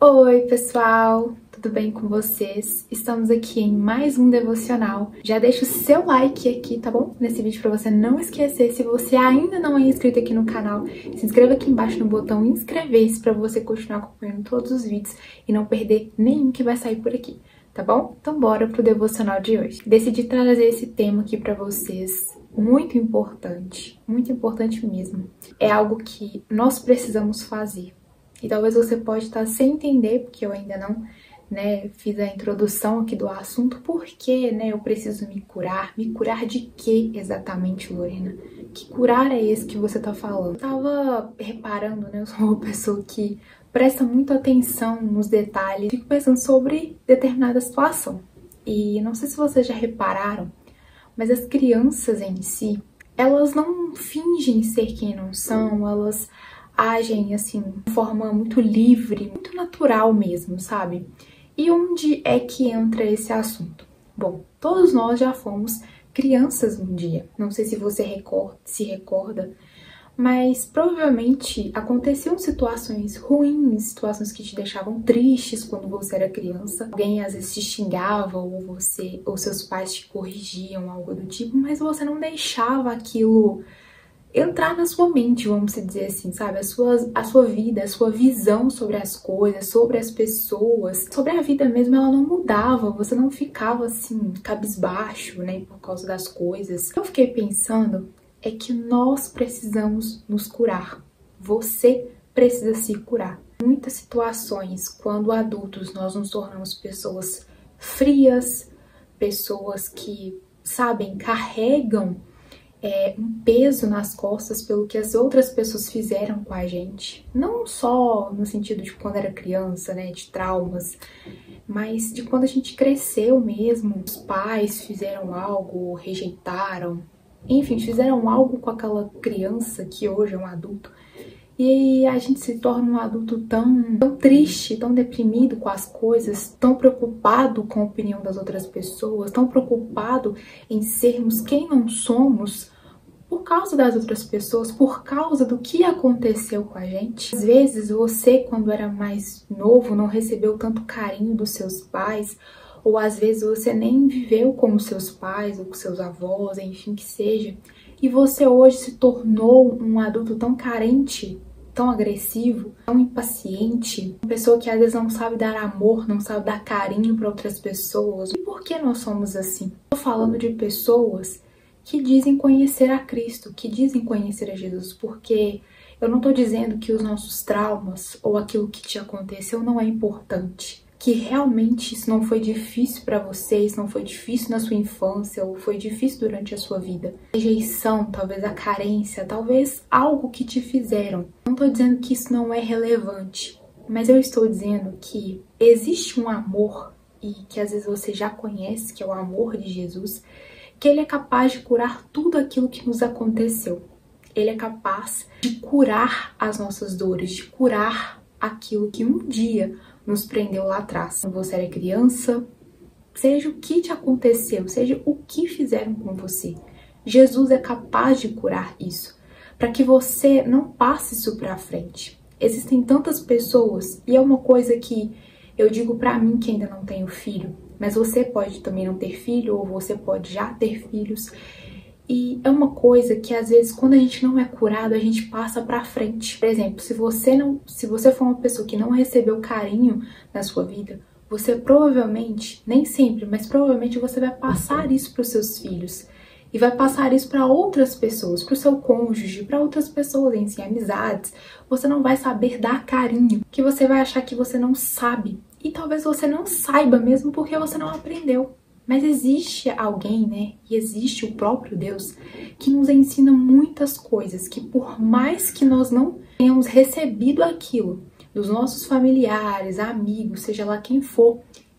Oi, pessoal! Tudo bem com vocês? Estamos aqui em mais um devocional. Já deixa o seu like aqui, tá bom? Nesse vídeo pra você não esquecer. Se você ainda não é inscrito aqui no canal, se inscreva aqui embaixo no botão inscrever-se pra você continuar acompanhando todos os vídeos e não perder nenhum que vai sair por aqui, tá bom? Então bora pro devocional de hoje. Decidi trazer esse tema aqui pra vocês, muito importante mesmo. É algo que nós precisamos fazer. E talvez você pode estar sem entender, porque eu ainda não, fiz a introdução aqui do assunto, porque, eu preciso me curar. Me curar de quê exatamente, Lorena? Que curar é esse que você tá falando? Eu tava reparando, eu sou uma pessoa que presta muita atenção nos detalhes, fico pensando sobre determinada situação. E não sei se vocês já repararam, mas as crianças em si, elas não fingem ser quem não são, elas agem assim de forma muito livre, muito natural mesmo, sabe? E onde é que entra esse assunto? Bom, todos nós já fomos crianças um dia. Não sei se você se recorda, mas provavelmente aconteciam situações ruins, situações que te deixavam tristes quando você era criança. Alguém às vezes te xingava ou seus pais te corrigiam, algo do tipo, mas você não deixava aquilo entrar na sua mente, vamos dizer assim, sabe? A sua vida, a sua visão sobre as coisas, sobre as pessoas, sobre a vida mesmo, ela não mudava, você não ficava assim, cabisbaixo, por causa das coisas. O que eu fiquei pensando é que nós precisamos nos curar. Você precisa se curar. Em muitas situações, quando adultos, nós nos tornamos pessoas frias, pessoas que, carregam um peso nas costas pelo que as outras pessoas fizeram com a gente. Não só no sentido de quando era criança, de traumas, mas de quando a gente cresceu mesmo. Os pais fizeram algo, rejeitaram, enfim, fizeram algo com aquela criança que hoje é um adulto. E a gente se torna um adulto tão triste, tão deprimido com as coisas, tão preocupado com a opinião das outras pessoas, tão preocupado em sermos quem não somos por causa das outras pessoas, por causa do que aconteceu com a gente. Às vezes você, quando era mais novo, não recebeu tanto carinho dos seus pais, ou às vezes você nem viveu com os seus pais ou com seus avós, enfim, que seja, e você hoje se tornou um adulto tão carente, tão agressivo, tão impaciente, uma pessoa que às vezes não sabe dar amor, não sabe dar carinho para outras pessoas. E por que nós somos assim? Estou falando de pessoas que dizem conhecer a Cristo, que dizem conhecer a Jesus, porque eu não estou dizendo que os nossos traumas ou aquilo que te aconteceu não é importante, que realmente isso não foi difícil para você, isso não foi difícil na sua infância ou foi difícil durante a sua vida. A rejeição, talvez a carência, talvez algo que te fizeram. Não estou dizendo que isso não é relevante, mas eu estou dizendo que existe um amor e que às vezes você já conhece, que é o amor de Jesus, que Ele é capaz de curar tudo aquilo que nos aconteceu. Ele é capaz de curar as nossas dores, de curar aquilo que um dia nos prendeu lá atrás. Quando você era criança, seja o que te aconteceu, seja o que fizeram com você, Jesus é capaz de curar isso, para que você não passe isso para frente. Existem tantas pessoas, e é uma coisa que eu digo para mim que ainda não tenho filho, mas você pode também não ter filho, ou você pode já ter filhos. E é uma coisa que às vezes quando a gente não é curado, a gente passa pra frente. Por exemplo, se você for uma pessoa que não recebeu carinho na sua vida, você provavelmente, nem sempre, mas provavelmente você vai passar isso pros seus filhos. E vai passar isso para outras pessoas, pro seu cônjuge, para outras pessoas em si, amizades. Você não vai saber dar carinho, que você vai achar que você não sabe. E talvez você não saiba mesmo porque você não aprendeu. Mas existe alguém, e existe o próprio Deus, que nos ensina muitas coisas, que por mais que nós não tenhamos recebido aquilo dos nossos familiares, amigos, seja lá quem for,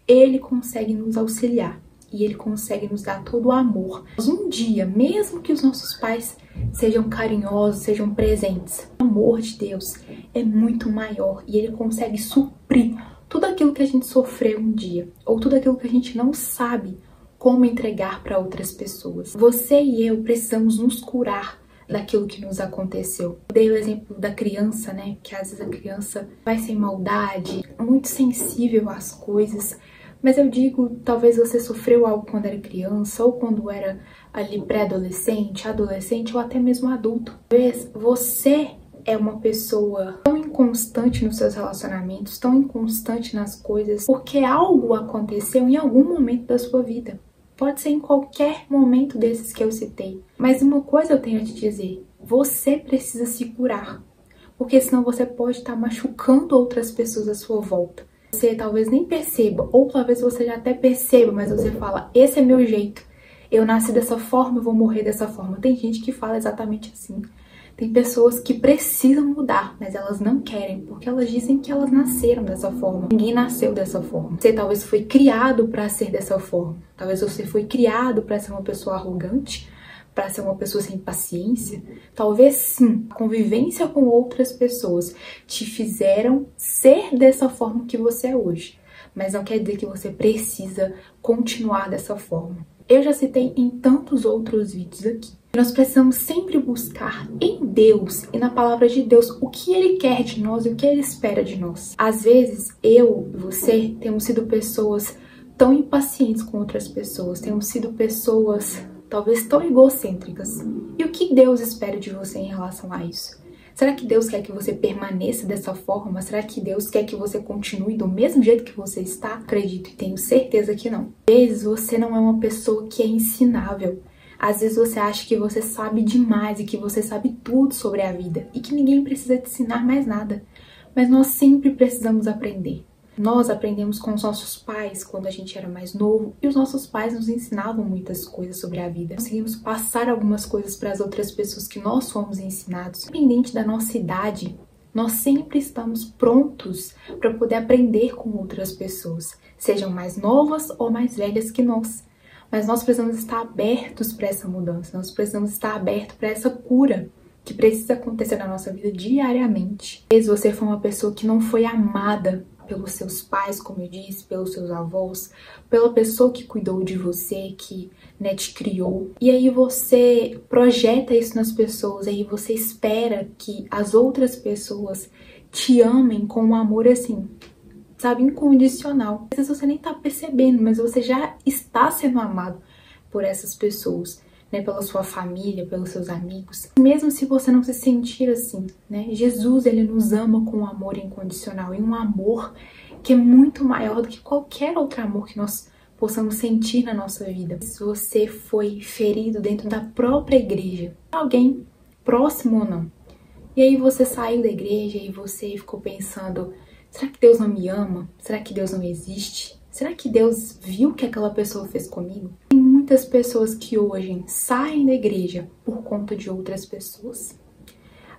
Ele consegue nos auxiliar. E Ele consegue nos dar todo o amor. Mas um dia, mesmo que os nossos pais sejam carinhosos, sejam presentes, o amor de Deus é muito maior e Ele consegue suprir tudo aquilo que a gente sofreu um dia, ou tudo aquilo que a gente não sabe como entregar para outras pessoas. Você e eu precisamos nos curar daquilo que nos aconteceu. Eu dei o exemplo da criança, né? Que às vezes a criança vai sem maldade, muito sensível às coisas. Mas eu digo, talvez você sofreu algo quando era criança, ou quando era ali pré-adolescente, adolescente, ou até mesmo adulto. Talvez você é uma pessoa tão inconstante nos seus relacionamentos, tão inconstante nas coisas, porque algo aconteceu em algum momento da sua vida. Pode ser em qualquer momento desses que eu citei. Mas uma coisa eu tenho a te dizer, você precisa se curar, porque senão você pode estar machucando outras pessoas à sua volta. Você talvez nem perceba, ou talvez você já até perceba, mas você fala, esse é meu jeito, eu nasci dessa forma, eu vou morrer dessa forma. Tem gente que fala exatamente assim. Tem pessoas que precisam mudar, mas elas não querem, porque elas dizem que elas nasceram dessa forma. Ninguém nasceu dessa forma. Você talvez foi criado para ser dessa forma. Talvez você foi criado para ser uma pessoa arrogante, para ser uma pessoa sem paciência. Talvez sim, a convivência com outras pessoas te fizeram ser dessa forma que você é hoje. Mas não quer dizer que você precisa continuar dessa forma. Eu já citei em tantos outros vídeos aqui. Nós precisamos sempre buscar em Deus e na palavra de Deus o que Ele quer de nós e o que Ele espera de nós. Às vezes, eu e você temos sido pessoas tão impacientes com outras pessoas, temos sido pessoas talvez tão egocêntricas. E o que Deus espera de você em relação a isso? Será que Deus quer que você permaneça dessa forma? Será que Deus quer que você continue do mesmo jeito que você está? Acredito e tenho certeza que não. Às vezes você não é uma pessoa que é ensinável. Às vezes você acha que você sabe demais e que você sabe tudo sobre a vida e que ninguém precisa te ensinar mais nada. Mas nós sempre precisamos aprender. Nós aprendemos com os nossos pais quando a gente era mais novo e os nossos pais nos ensinavam muitas coisas sobre a vida. Conseguimos passar algumas coisas para as outras pessoas que nós fomos ensinados. Independente da nossa idade, nós sempre estamos prontos para poder aprender com outras pessoas, sejam mais novas ou mais velhas que nós. Mas nós precisamos estar abertos para essa mudança, nós precisamos estar abertos para essa cura que precisa acontecer na nossa vida diariamente. Às vezes você foi uma pessoa que não foi amada pelos seus pais, como eu disse, pelos seus avós, pela pessoa que cuidou de você, que te criou. E aí você projeta isso nas pessoas, aí você espera que as outras pessoas te amem com um amor assim, sabe, incondicional. Às vezes você nem tá percebendo, mas você já está sendo amado por essas pessoas, pela sua família, pelos seus amigos. Mesmo se você não se sentir assim, Jesus, ele nos ama com um amor incondicional e um amor que é muito maior do que qualquer outro amor que nós possamos sentir na nossa vida. Se você foi ferido dentro da própria igreja, alguém próximo ou não, e aí você saiu da igreja e você ficou pensando, será que Deus não me ama? Será que Deus não existe? Será que Deus viu o que aquela pessoa fez comigo? Tem muitas pessoas que hoje saem da igreja por conta de outras pessoas.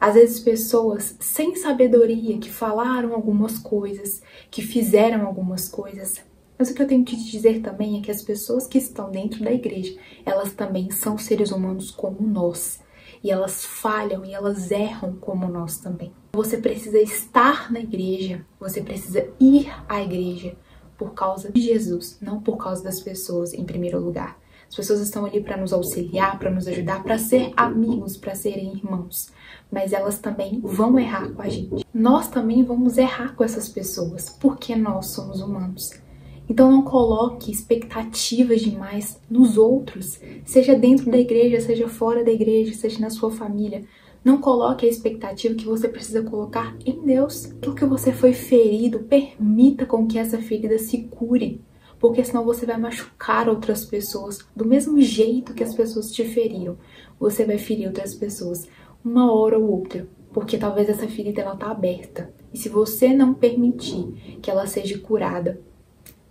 Às vezes pessoas sem sabedoria que falaram algumas coisas, que fizeram algumas coisas. Mas o que eu tenho que te dizer também é que as pessoas que estão dentro da igreja, elas também são seres humanos como nós. E elas falham e elas erram como nós também. Você precisa estar na igreja, você precisa ir à igreja por causa de Jesus, não por causa das pessoas em primeiro lugar. As pessoas estão ali para nos auxiliar, para nos ajudar, para ser amigos, para serem irmãos. Mas elas também vão errar com a gente. Nós também vamos errar com essas pessoas, porque nós somos humanos. Então não coloque expectativas demais nos outros, seja dentro da igreja, seja fora da igreja, seja na sua família. Não coloque a expectativa que você precisa colocar em Deus. Aquilo que você foi ferido, permita com que essa ferida se cure. Porque senão você vai machucar outras pessoas do mesmo jeito que as pessoas te feriram. Você vai ferir outras pessoas uma hora ou outra. Porque talvez essa ferida ela tá aberta. E se você não permitir que ela seja curada,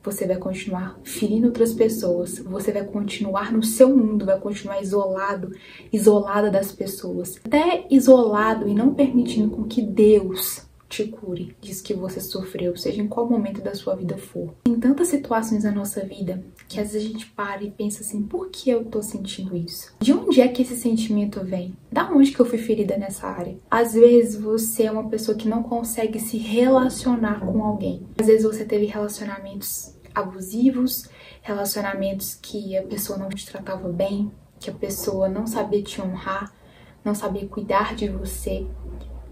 você vai continuar ferindo outras pessoas, você vai continuar no seu mundo, vai continuar isolado, isolada das pessoas. Até isolado e não permitindo com que Deus te cure, diz que você sofreu, seja em qual momento da sua vida for. Tem tantas situações na nossa vida que às vezes a gente para e pensa assim, por que eu tô sentindo isso? De onde é que esse sentimento vem? Da onde que eu fui ferida nessa área? Às vezes você é uma pessoa que não consegue se relacionar com alguém. Às vezes você teve relacionamentos abusivos, relacionamentos que a pessoa não te tratava bem, que a pessoa não sabia te honrar, não sabia cuidar de você.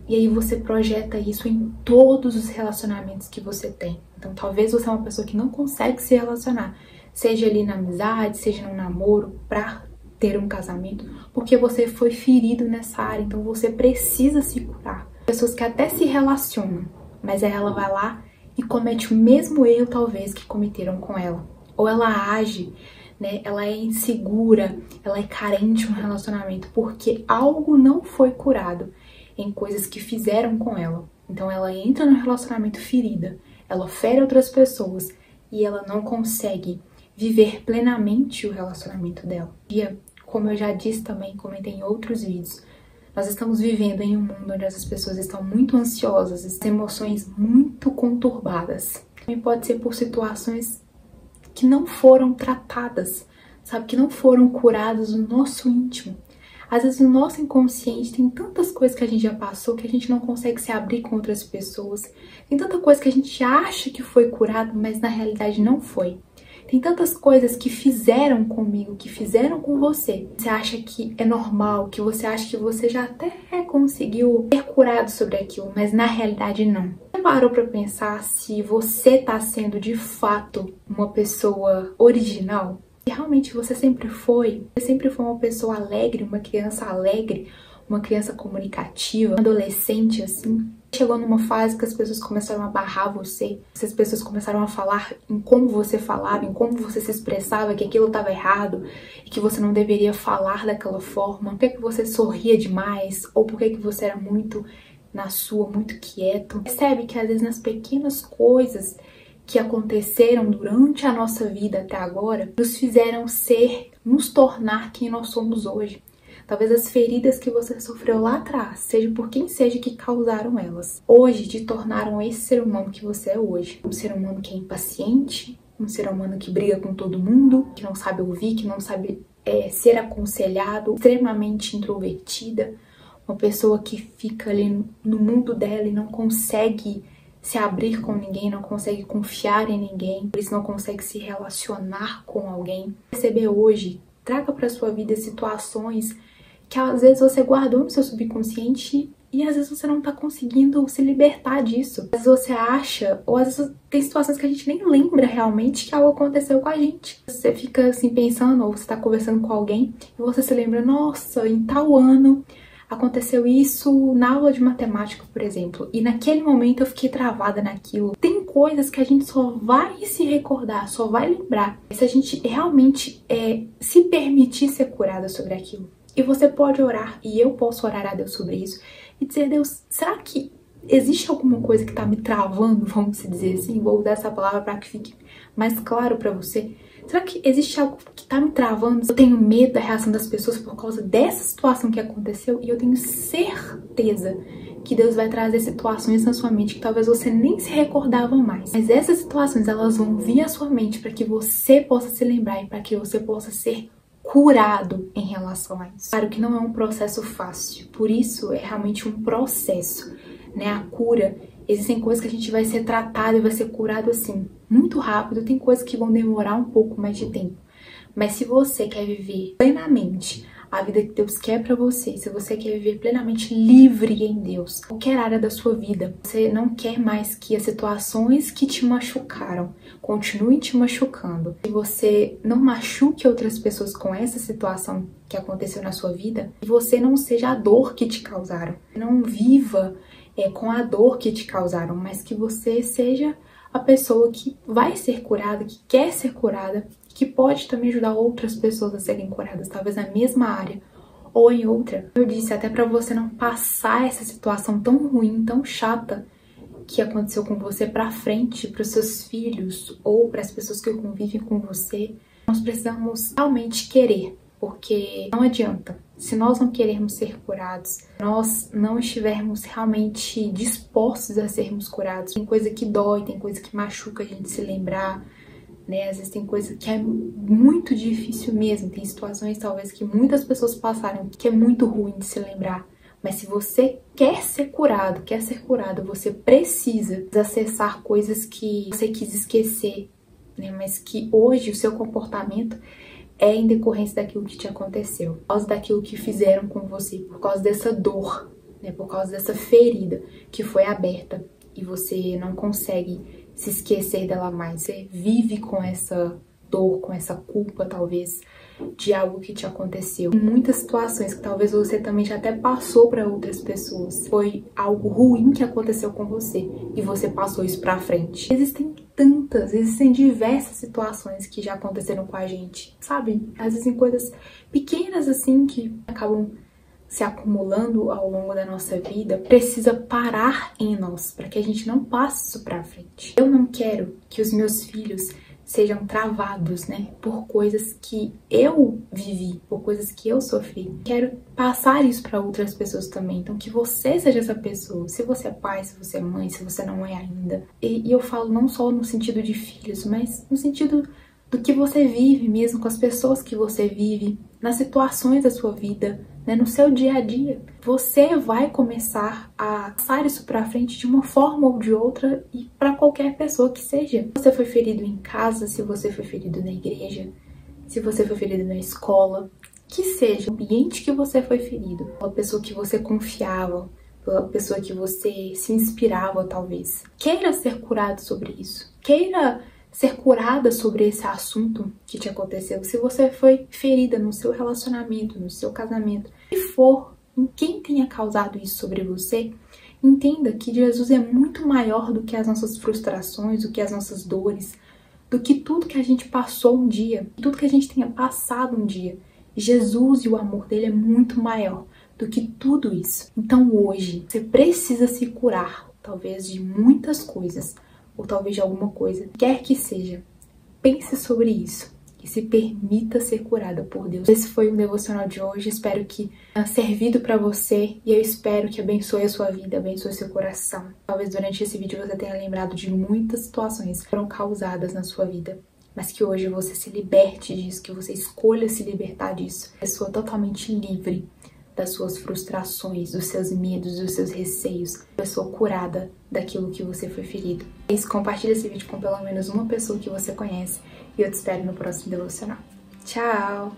E aí você projeta isso em todos os relacionamentos que você tem. Então talvez você é uma pessoa que não consegue se relacionar, seja ali na amizade, seja no namoro, pra ter um casamento, porque você foi ferido nessa área, então você precisa se curar. Pessoas que até se relacionam, mas aí ela vai lá e comete o mesmo erro talvez que cometeram com ela. Ou ela age, né? Ela é insegura, ela é carente no relacionamento porque algo não foi curado em coisas que fizeram com ela. Então ela entra no relacionamento ferida, ela fere outras pessoas e ela não consegue viver plenamente o relacionamento dela. E como eu já disse também, comentei em outros vídeos, nós estamos vivendo em um mundo onde as pessoas estão muito ansiosas, as emoções muito conturbadas. Também pode ser por situações que não foram tratadas, sabe? Que não foram curadas no nosso íntimo. Às vezes no nosso inconsciente tem tantas coisas que a gente já passou que a gente não consegue se abrir com outras pessoas. Tem tanta coisa que a gente acha que foi curado, mas na realidade não foi. Tem tantas coisas que fizeram comigo, que fizeram com você. Você acha que é normal, que você acha que você já até conseguiu ser curado sobre aquilo, mas na realidade não. Você parou pra pensar se você tá sendo de fato uma pessoa original? E realmente você sempre foi uma pessoa alegre, uma criança comunicativa, uma adolescente assim. Chegou numa fase que as pessoas começaram a barrar você, as pessoas começaram a falar em como você falava, em como você se expressava, que aquilo estava errado e que você não deveria falar daquela forma. Por que você sorria demais? Ou por que você era muito na sua, muito quieto? Percebe que às vezes nas pequenas coisas que aconteceram durante a nossa vida até agora, nos tornar quem nós somos hoje. Talvez as feridas que você sofreu lá atrás, seja por quem seja que causaram elas, hoje te tornaram esse ser humano que você é hoje. Um ser humano que é impaciente, um ser humano que briga com todo mundo, que não sabe ouvir, que não sabe ser aconselhado, extremamente introvertida, uma pessoa que fica ali no mundo dela e não consegue se abrir com ninguém, não consegue confiar em ninguém, por isso não consegue se relacionar com alguém. Perceber hoje, traga para sua vida situações que às vezes você guardou no seu subconsciente e às vezes você não tá conseguindo se libertar disso. Às vezes você acha, ou às vezes tem situações que a gente nem lembra realmente que algo aconteceu com a gente. Você fica assim pensando, ou você tá conversando com alguém e você se lembra, nossa, em tal ano aconteceu isso na aula de matemática, por exemplo, e naquele momento eu fiquei travada naquilo. Tem coisas que a gente só vai se recordar, só vai lembrar se a gente realmente se permitir ser curada sobre aquilo. E você pode orar, e eu posso orar a Deus sobre isso, e dizer, Deus, será que existe alguma coisa que tá me travando, vamos dizer assim? Vou usar essa palavra para que fique mais claro para você. Será que existe algo que tá me travando? Eu tenho medo da reação das pessoas por causa dessa situação que aconteceu e eu tenho certeza que Deus vai trazer situações na sua mente que talvez você nem se recordava mais. Mas essas situações, elas vão vir à sua mente para que você possa se lembrar e para que você possa ser curado em relação a isso. Claro que não é um processo fácil, por isso é realmente um processo, né? A cura, existem coisas que a gente vai ser tratado e vai ser curado assim, muito rápido, tem coisas que vão demorar um pouco mais de tempo. Mas se você quer viver plenamente a vida que Deus quer pra você, se você quer viver plenamente livre em Deus, qualquer área da sua vida, você não quer mais que as situações que te machucaram continuem te machucando, se você não machuque outras pessoas com essa situação que aconteceu na sua vida, e você não seja a dor que te causaram, não viva com a dor que te causaram, mas que você seja a pessoa que vai ser curada, que quer ser curada, que pode também ajudar outras pessoas a serem curadas, talvez na mesma área ou em outra. Eu disse até pra você não passar essa situação tão ruim, tão chata que aconteceu com você pra frente, pros seus filhos ou pras pessoas que convivem com você. Nós precisamos realmente querer, porque não adianta. Se nós não queremos ser curados, nós não estivermos realmente dispostos a sermos curados, tem coisa que dói, tem coisa que machuca a gente se lembrar, né? Às vezes tem coisa que é muito difícil mesmo, tem situações talvez que muitas pessoas passaram que é muito ruim de se lembrar. Mas se você quer ser curado, você precisa acessar coisas que você quis esquecer, né? Mas que hoje o seu comportamento é em decorrência daquilo que te aconteceu, por causa daquilo que fizeram com você, por causa dessa dor, né? Por causa dessa ferida que foi aberta e você não consegue se esquecer dela mais. Você vive com essa dor, com essa culpa, talvez, de algo que te aconteceu. Em muitas situações que talvez você também já até passou para outras pessoas. Foi algo ruim que aconteceu com você e você passou isso pra frente. Existem diversas situações que já aconteceram com a gente, sabe? Às vezes em coisas pequenas assim que acabam se acumulando ao longo da nossa vida, precisa parar em nós para que a gente não passe isso pra frente. Eu não quero que os meus filhos sejam travados, né, por coisas que eu vivi, por coisas que eu sofri. Quero passar isso para outras pessoas também. Então, que você seja essa pessoa. Se você é pai, se você é mãe, se você não é ainda. E eu falo não só no sentido de filhos, mas no sentido do que você vive mesmo, com as pessoas que você vive, nas situações da sua vida, né, no seu dia a dia. Você vai começar a passar isso pra frente de uma forma ou de outra e pra qualquer pessoa que seja. Se você foi ferido em casa, se você foi ferido na igreja, se você foi ferido na escola, que seja o ambiente que você foi ferido, pela pessoa que você confiava, pela pessoa que você se inspirava, talvez. Queira ser curado sobre isso. Queira ser curada sobre esse assunto que te aconteceu. Se você foi ferida no seu relacionamento, no seu casamento, se for em quem tenha causado isso sobre você, entenda que Jesus é muito maior do que as nossas frustrações, do que as nossas dores, do que tudo que a gente passou um dia, tudo que a gente tenha passado um dia. Jesus e o amor dele é muito maior do que tudo isso. Então hoje, você precisa se curar, talvez de muitas coisas, ou talvez de alguma coisa, quer que seja. Pense sobre isso e se permita ser curada por Deus. Esse foi o devocional de hoje, espero que tenha servido pra você e eu espero que abençoe a sua vida, abençoe seu coração. Talvez durante esse vídeo você tenha lembrado de muitas situações que foram causadas na sua vida, mas que hoje você se liberte disso, que você escolha se libertar disso. Pessoa totalmente livre das suas frustrações, dos seus medos, dos seus receios. Pessoa curada daquilo que você foi ferido. É isso, compartilha esse vídeo com pelo menos uma pessoa que você conhece e eu te espero no próximo devocional. Tchau!